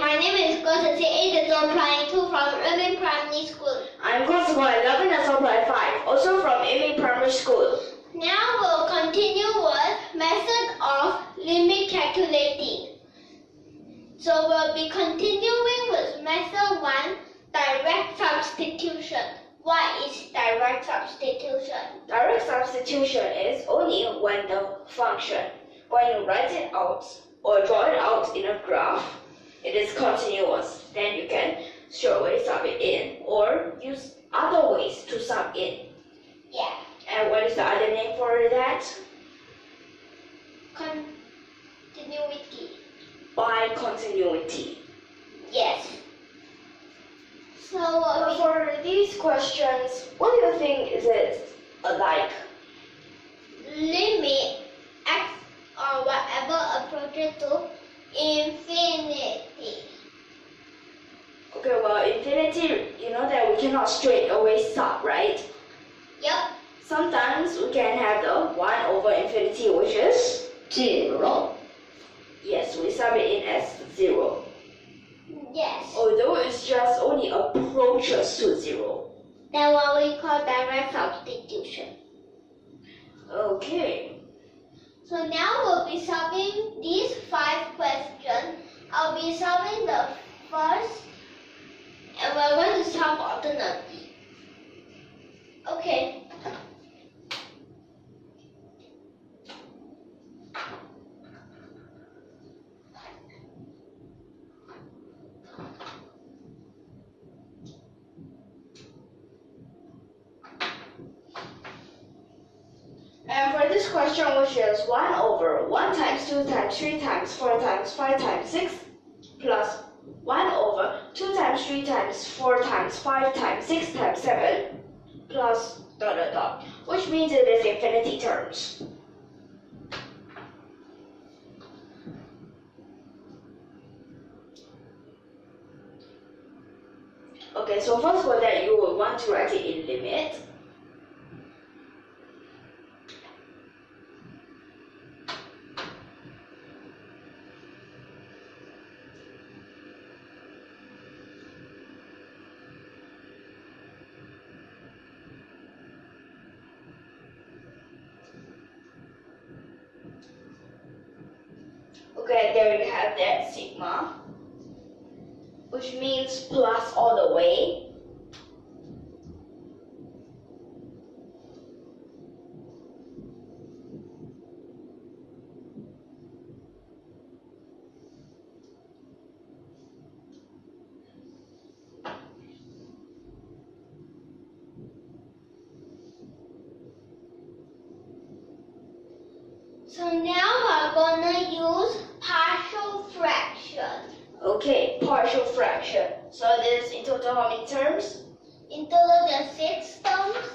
my name is GUO CHENGXI 8 from YUMIN Primary School. I'm GUO 11 also from YUMIN Primary School. Now we'll continue with method of limit calculating. So we'll be continuing with method 1, direct substitution. What is direct substitution? Direct substitution is only when the function, when you write it out or draw it out in a graph, it is continuous. Then you can straight away sub it in or use other ways to sub in. Yeah. And what is the other name for that? Continuity. By continuity. Yes. So for these questions, what do you think is it like? Limit x or whatever approaches to infinity. Okay, well, infinity, you know that we cannot straight away sub, right? Yep. Sometimes we can have the 1 over infinity, which is 0. Yes, we sub it in as 0. Yes. Although it's just only approaches to 0. That's what we call direct substitution. Okay. So now we'll be solving these 5 questions. I'll be solving the first, and we're going to solve alternately. Okay. And for this question, which is 1 over 1 times 2 times 3 times 4 times 5 times 6 plus 1 over 2 times 3 times 4 times 5 times 6 times 7 plus ... which means it is infinity terms. Okay, so first for that, you will want to write it in limit. Okay, there you have that sigma, which means plus all the way. So now we're gonna use partial fraction. Okay, partial fraction. So this in total how many terms? In total there's 6 terms.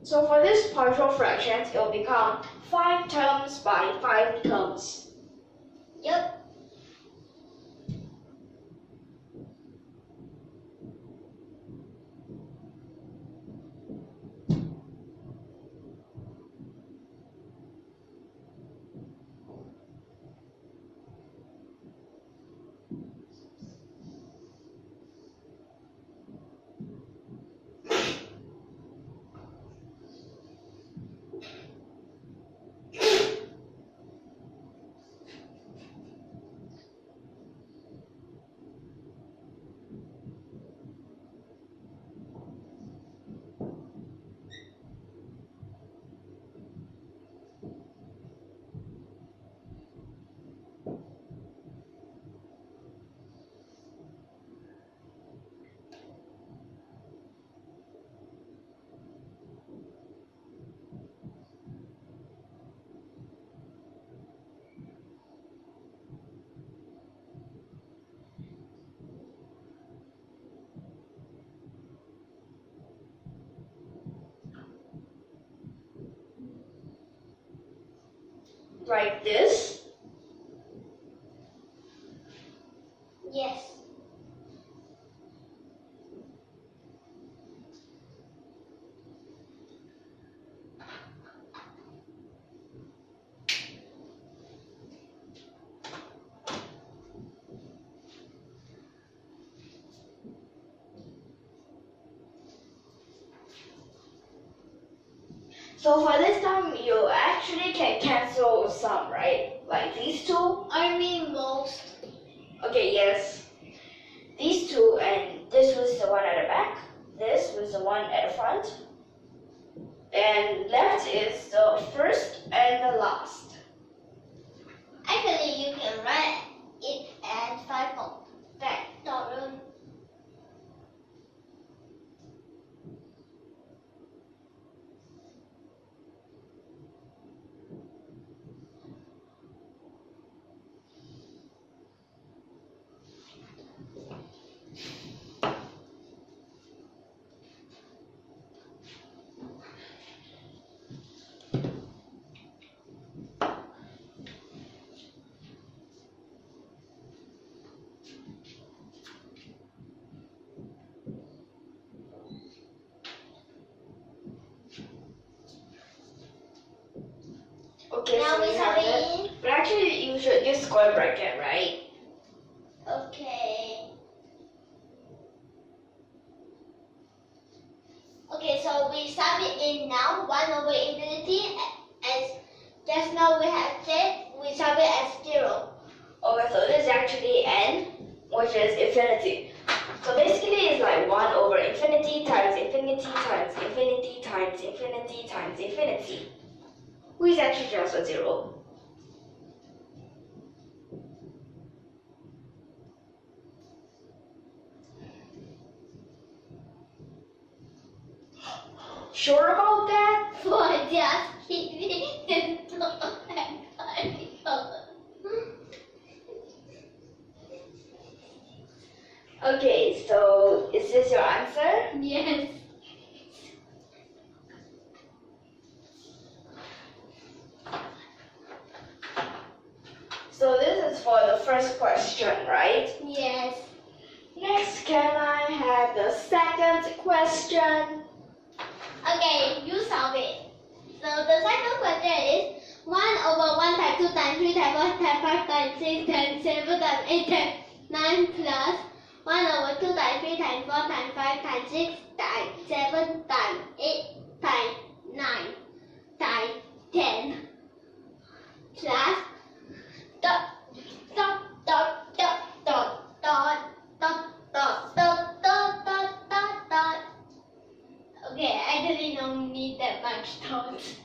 So for this partial fractions, it will become 5 terms by 5 terms. Yep. like this? Yes. So for this time, you actually can cancel some, right? Like these two? I mean most. Okay, yes. These two, and this was the one at the back. This was the one at the front. And left is the first and the last. Actually, you can write it as 5 factorial. Okay, Now so we we have have it. it. But actually, you should use square bracket, right? Okay. Okay, so we sub it in now 1 over infinity, as just now we have said, we sub it as 0. Okay, so this is actually n, which is infinity. So basically, it's like 1 over infinity times infinity times infinity times infinity times infinity, which is actually just a 0. Sure about that? For just kidding. Okay, so is this your answer? Yes. So this is for the first question, right? Yes. Next, can I have the second question? Okay, you solve it. So the second question is 1 over 1 times 2 times 3 times 4 times 5 times 6 times 7 times 8 times 9 plus 1 over 2 times 3 times 4 times 5 times 6 times 7 times 8 times 9 times 10 plus dot dot dot dot dot dot dot dot dot dot dot dot dot. Okay, I really don't need that much thoughts.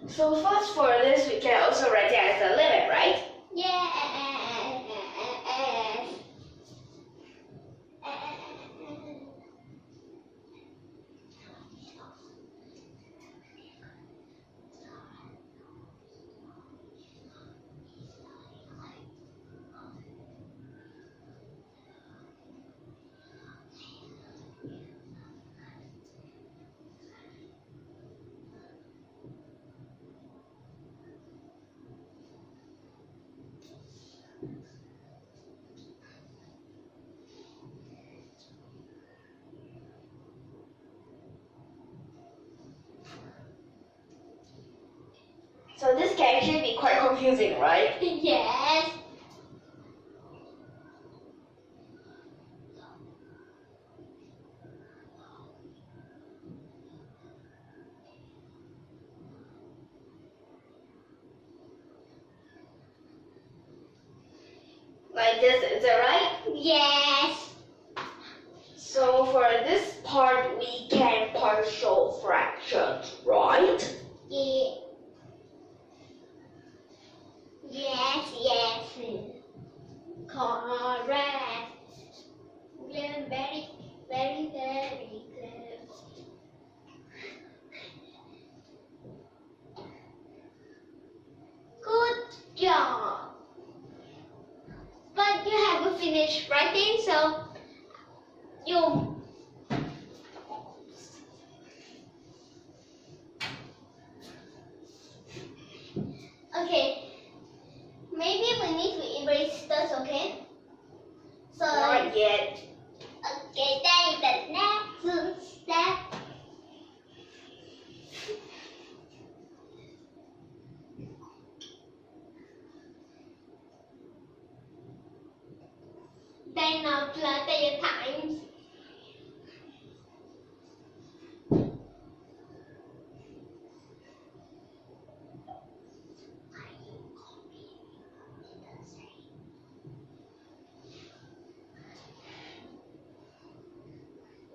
So first for this, we can also write it as a limit, right? Yes. So this can actually be quite confusing, right? Yes. Like this, is that right? Yes. So for this part, we can partial fractions, right? Yes. Yes. Correct. Yeah, very clear. Good job. finish writing, so you. Okay, maybe we need to erase this, okay? So, Not yet. okay, then the next step. Then now plot the times.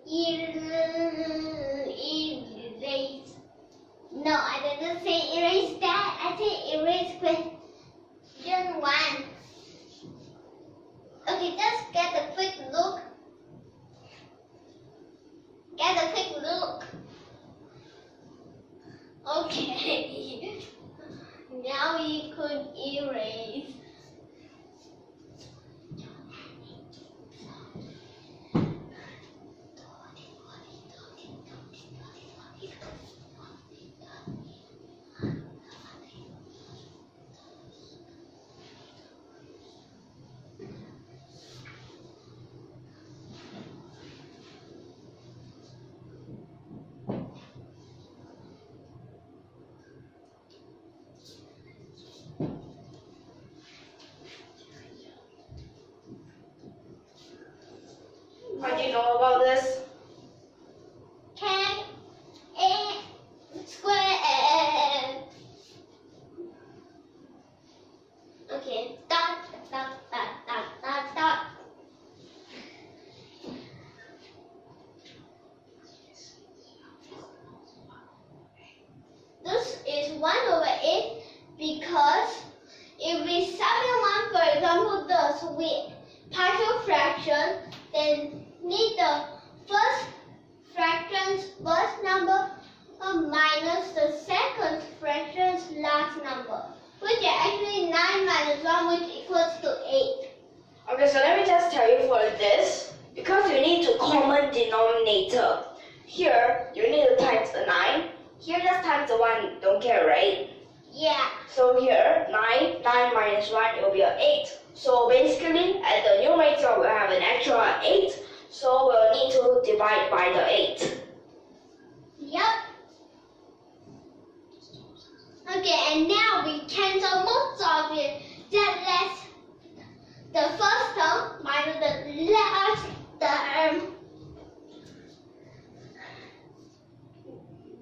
Erase. No, I didn't say erase that. I said erase question 1. Okay, just get a quick look. Get a quick look. Okay. Now we could erase. How do you know about this? Can a square. Okay, dot, dot, dot, dot, dot, dot. This is 1 over 8 because if we substitute 1, for example, this with partial fraction, then need the first fraction's first number minus the second fraction's last number, which is actually 9 minus 1, which equals to 8. Okay, so let me just tell you for this, because you need to common denominator. Here, you need to times the 9. Here, just times the 1, don't care, right? Yeah. So here, 9 minus 1, it will be an 8. So basically, at the numerator, we'll have an extra 8. So we'll need to divide by the 8. Yep. Okay, and now we cancel most of it. That left the first term minus the last term.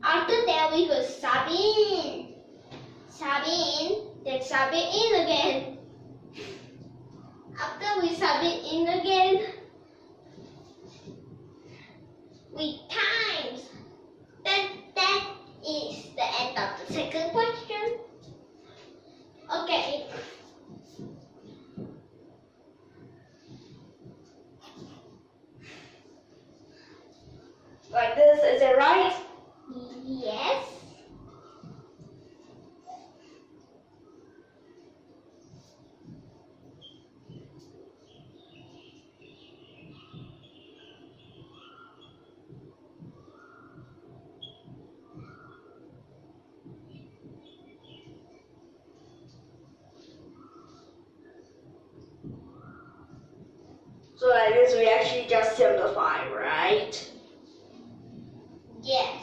After that, we could sub in. Sub in, then sub it in again. After we sub it in again, we times. Then that is the end of the second question. Okay. Like this, is it right? Yes. So like this, we actually just simplify, right? Yes.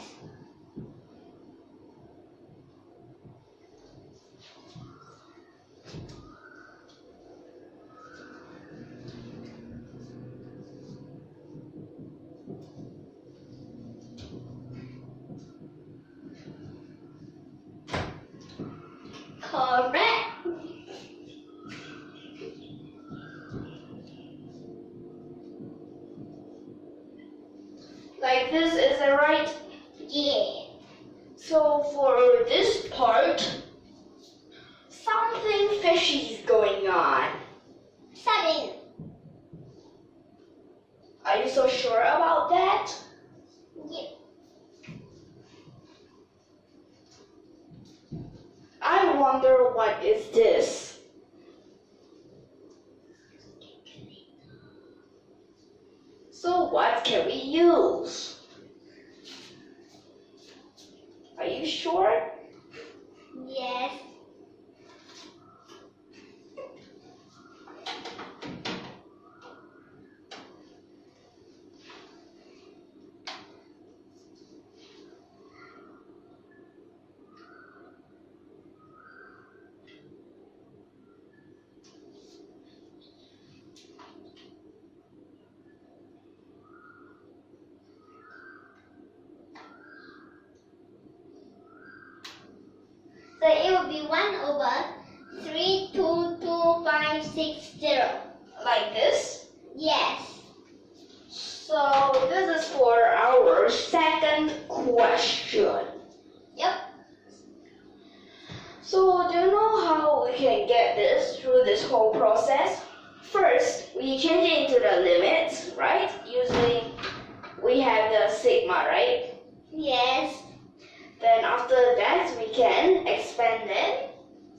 Correct. Like this, is it right? Yeah. So for this part, something fishy is going on. 7. Are you so sure about that? Yeah. I wonder what is this? you sure? Yes. So it will be 1 over 322,560. Like this? Yes. So this is for our second question. Yep. So do you know how we can get this through this whole process? First, we change it into the limits, right? Usually we have the sigma, right? Yes. Then after that, we can expand it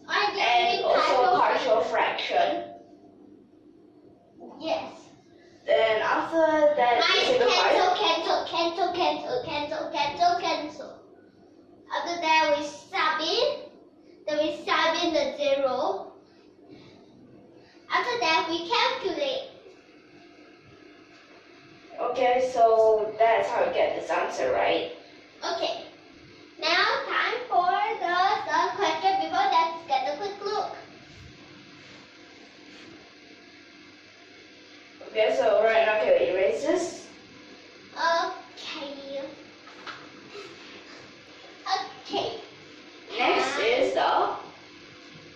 and also partial fraction. Yes. Then after that, we simplify. Cancel. After that, we sub in. Then we sub in the 0. After that, we calculate. Okay, so that's how we get this answer, right? Okay. Now, time for the third question. Before that, let's get a quick look. Okay, so right now, can we erase this? Okay. Okay. Next is the,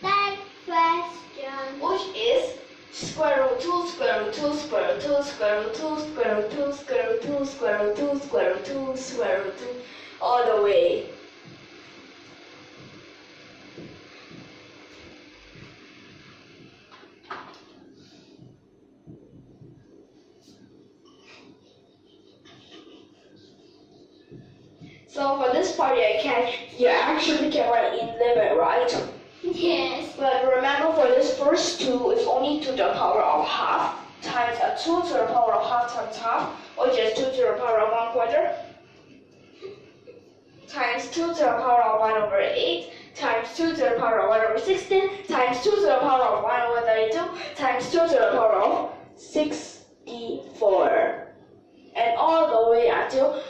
Third question. which is square root 2, square root 2, square root 2, square root 2, square root 2, square root 2, square root 2, square root 2, square root 2, all the way. So for this part, you actually can write in limit, right? Yes. But remember, for this first 2, it's only to the power of half times a 2 to the power of half times half, which is 2 to the power of 1/4, times 2 to the power of 1 over 8, times 2 to the power of 1 over 16, times 2 to the power of 1 over 32, times 2 to the power of 64. And all the way until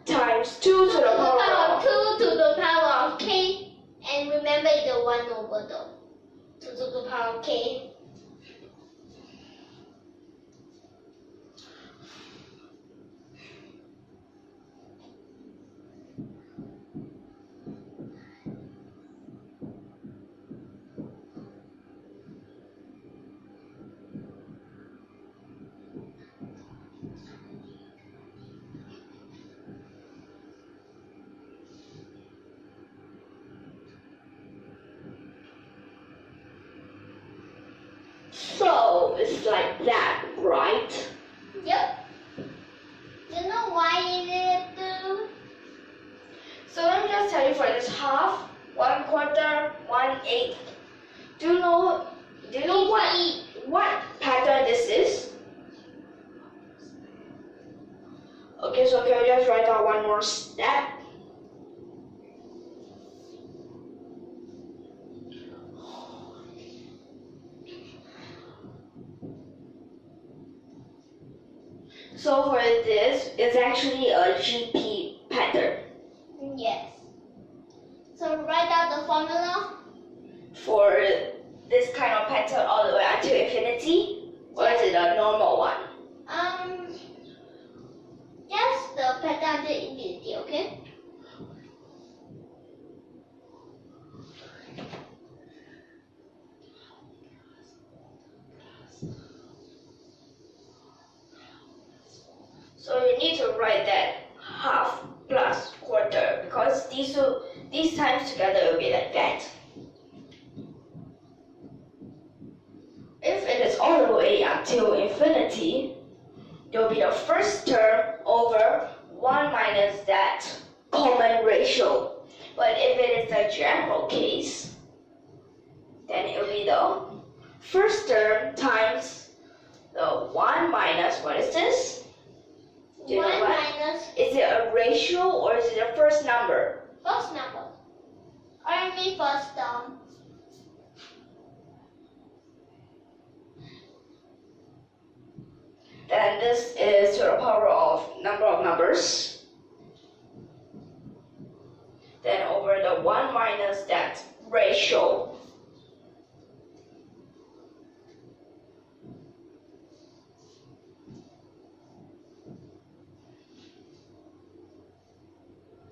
times 2 to the power of 2 to the power of k. And remember the 1 over the 2 to the power of k. So it's like that, right? Yep. You know why is it? So let me just tell you for this half, 1/4, 1/8. Do you know what pattern this is? Okay, so can we just write out one more step? So for this, it's actually a GP pattern. Yes. So write out the formula. For this kind of pattern all the way until infinity, or is it a normal one? Yes, the pattern until infinity, okay? So you need to write that half plus quarter, because these times together will be like that. If it is all the way until infinity, it will be the first term over 1 minus that common ratio. But if it is the general case, then it will be the first term times the 1 minus, what is this? Do you know what? Minus. Is it a ratio or is it a first number? first number. Or I mean first term. Then this is to the power of number of numbers. Then over the 1 minus that ratio.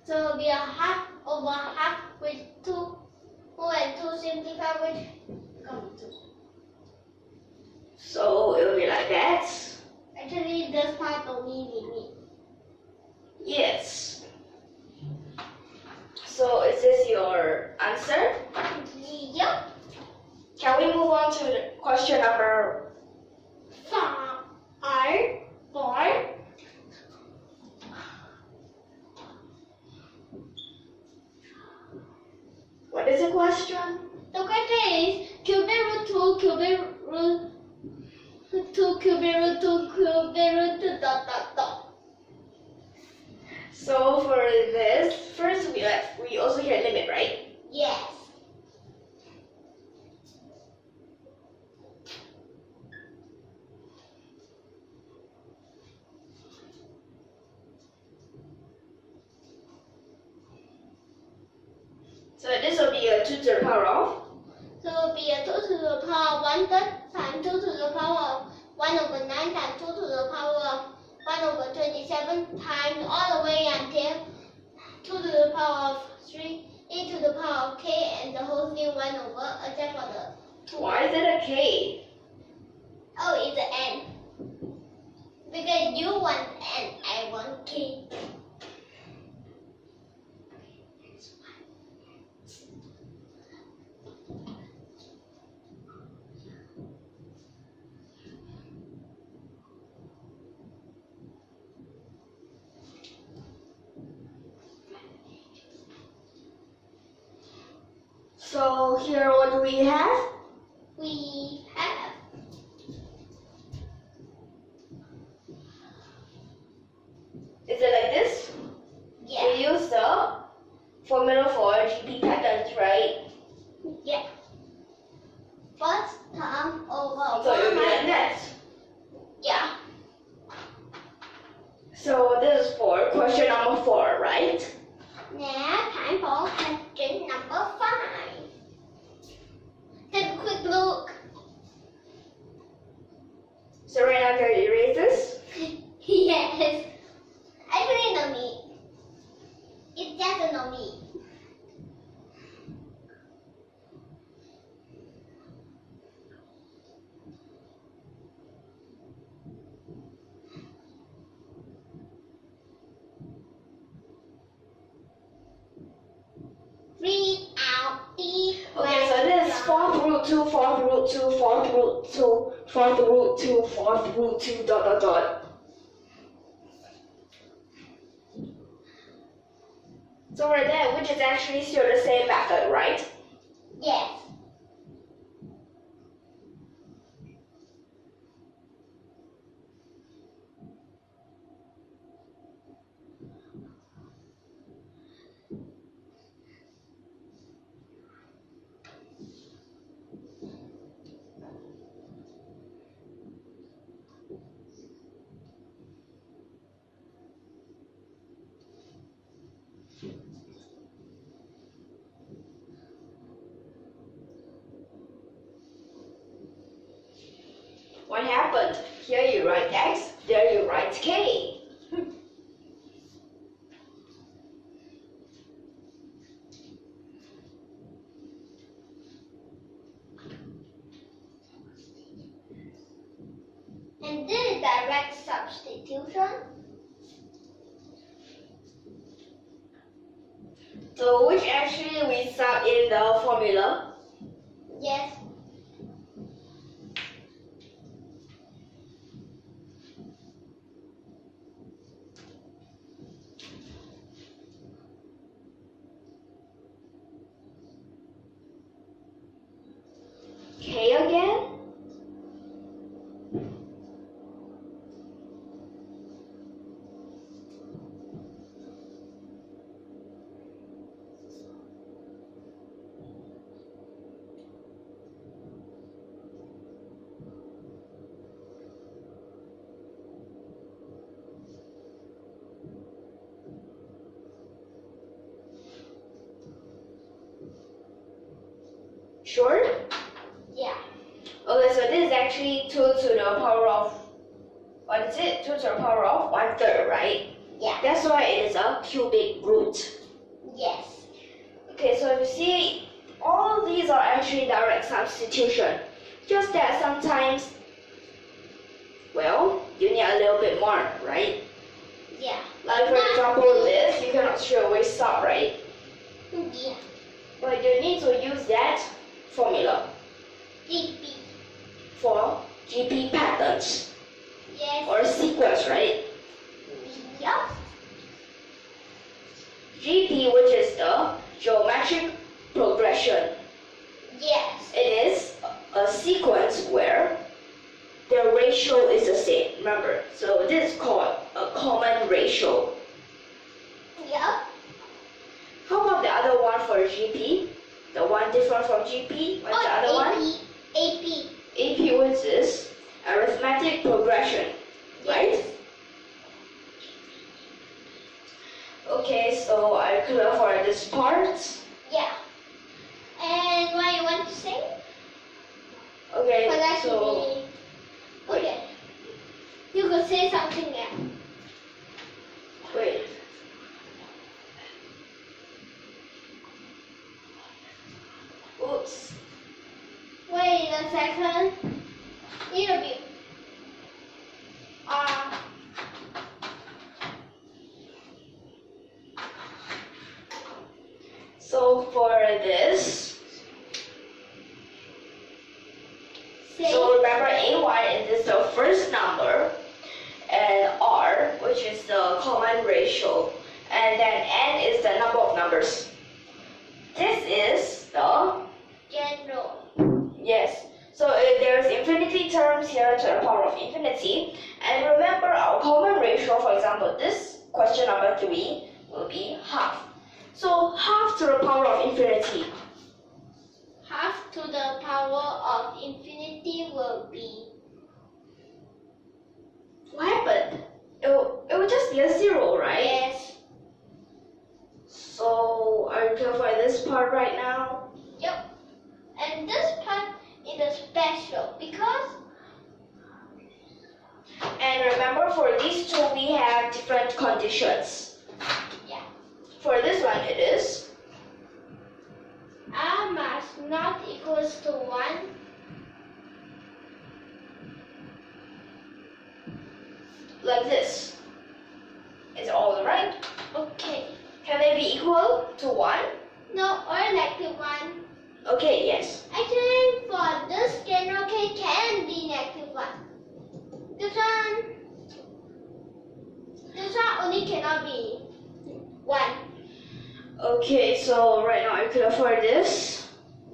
So it will be a half over half with 2 and 2 simplify which come to. So it will be like that. Actually this part don't need me. Yes. So is this your answer? Yep. Can we move on to the question number 4? What is the question? The question is cubic root 2, cubic root 2, cubic root 2, cubic root 2, ... So for this, first we also hear limit, right? Yes. So this will be a 2 to the power of? So it will be a 2 to the power of 1 third times 2 to the power of 1 over 9 times 2 to the power of 1 over 27 times all the way until 2 to the power of 3 e to the power of k and the whole thing 1 over except for the 2. Why is it a k? Oh, it's an n. Because you want n, I want k. So here what do we have? We have Is it like this? yeah. We use the formula for GP patterns, right? Yeah. First term over So it will 1 be like that. minus. Yeah. So this is for question number 4, right? Now time for question number 5. Take a quick look. So right now can you erase this? Yes. Actually no need. It's just a no need. Read out the Okay, so this is 4th root 2, 4th root 2, 4th root 2, 4th root 2, 4th root 2, ... So right there, which is actually still the same method, right? Yes. What happened? Here you write x, there you write k. And this is direct substitution. So which actually we sub in the formula. Yes. K again? Sure? Yeah. Okay, so this is actually 2 to the power of, what is it? 2 to the power of 1/3, right? Yeah. That's why it is a cubic root. Yes. Okay, so if you see, all these are actually direct substitution. Just that sometimes, well, you need a little bit more, right? Yeah. Like for example this, you cannot straight away solve, right? Yeah. But you need to use that formula GP. for GP patterns Yes. or sequence, right? Yup. GP, which is the geometric progression. Yes. It is a sequence where the ratio is the same. Remember, so this is called a common ratio. Yup. How about the other one for GP? The one different from GP? What's the other one? AP. AP, which is arithmetic progression, right? Yes. Okay, so are you clear for this part? Yeah. And what you want to say? Okay, For that so okay. You could say something else. wait. Oops. Wait a second. Interview. So for this, Say. so remember A1 is the first number, and R, which is the common ratio, and then N is the number of numbers. This is the, General. yes, so there is infinity terms here to the power of infinity, and remember our common ratio, for example, this question number 3 will be half. So half to the power of infinity. Half to the power of infinity will be. What happened? It will just be a 0, right? Yes. So are you clear for this part right now? Yep. And this part is a special because. And remember, for these two we have different conditions. Yeah. For this one it is R must not equals to 1. like this. Is all right? Okay. Can they be equal to 1? No, or negative 1. Okay, yes. Actually, for this general case can be negative 1. This one only cannot be 1. Okay, so right now are you clear for this?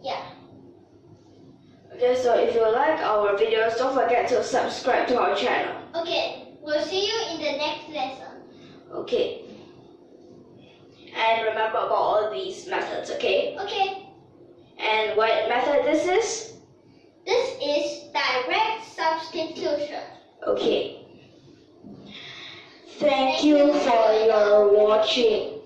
Yeah. Okay, so if you like our videos, don't forget to subscribe to our channel. Okay, we'll see you in the next lesson. Okay. And remember about all these methods, okay? Okay, And what method this is? this is direct substitution. Okay. Thank you for your watching.